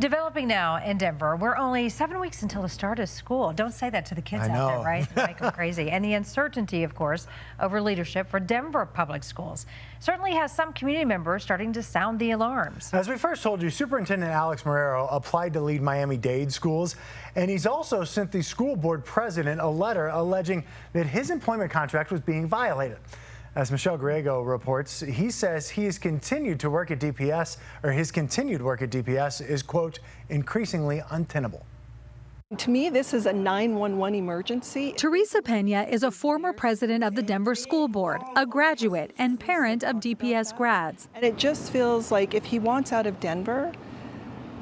Developing now in Denver, we're only 7 weeks until the start of school. Don't say that to the kids out there, right? It'll make them crazy. And the uncertainty, of course, over leadership for Denver public schools certainly has some community members starting to sound the alarms. As we first told you, Superintendent Alex Marrero applied to lead Miami-Dade schools, and he's also sent the school board president a letter alleging that his employment contract was being violated. As Michelle Griego reports, he says he has continued to work at DPS, or his continued work at DPS is, quote, increasingly untenable. To me, this is a 911 emergency. Teresa Pena is a former president of the Denver School Board, a graduate and parent of DPS grads. And it just feels like if he wants out of Denver,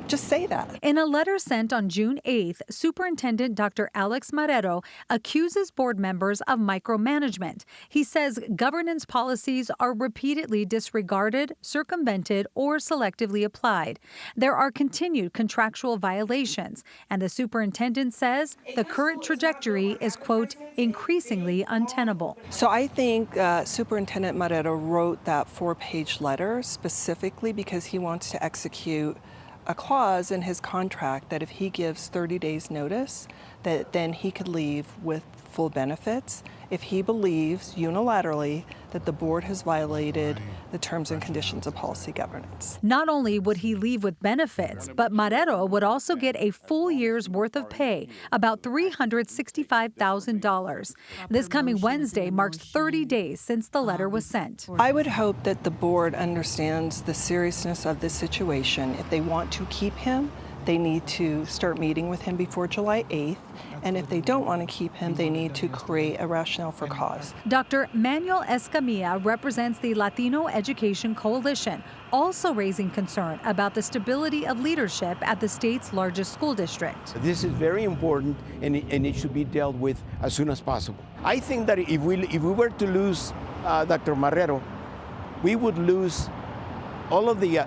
just say that. In a letter sent on June 8th, Superintendent Dr. Alex Marrero accuses board members of micromanagement. He says governance policies are repeatedly disregarded, circumvented, or selectively applied. There are continued contractual violations, and the superintendent says the current trajectory is, quote, increasingly untenable. So I think Superintendent Marrero wrote that 4-page letter specifically because he wants to execute a clause in his contract that if he gives 30 days notice, that then he could leave with full benefits if he believes unilaterally that the board has violated the terms and conditions of policy governance. Not only would he leave with benefits, but Marrero would also get a full year's worth of pay, about $365,000. This coming Wednesday marks 30 days since the letter was sent. I would hope that the board understands the seriousness of this situation. If they want to keep him, they need to start meeting with him before July 8th. And if they don't want to keep him, they need to create a rationale for cause. Dr. Manuel Escamilla represents the Latino Education Coalition, also raising concern about the stability of leadership at the state's largest school district. This is very important, and it should be dealt with as soon as possible. I think that if we were to lose Dr. Marrero, we would lose all of the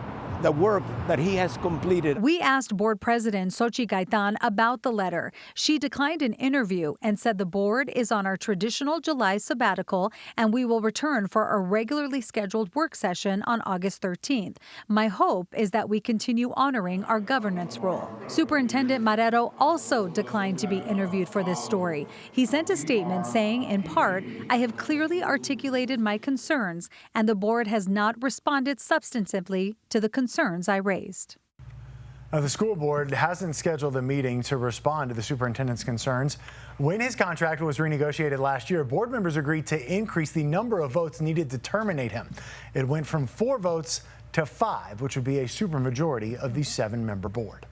work that he has completed. We asked board president Xochitl Gaitan about the letter. She declined an interview and said the board is on our traditional July sabbatical and we will return for a regularly scheduled work session on August 13th. My hope is that we continue honoring our governance role. Superintendent Marrero also declined to be interviewed for this story. He sent a statement saying, in part, I have clearly articulated my concerns and the board has not responded substantively to the concerns I raised. The school board hasn't scheduled a meeting to respond to the superintendent's concerns. When his contract was renegotiated last year, board members agreed to increase the number of votes needed to terminate him. It went from 4 votes to 5, which would be a supermajority of the 7-member board.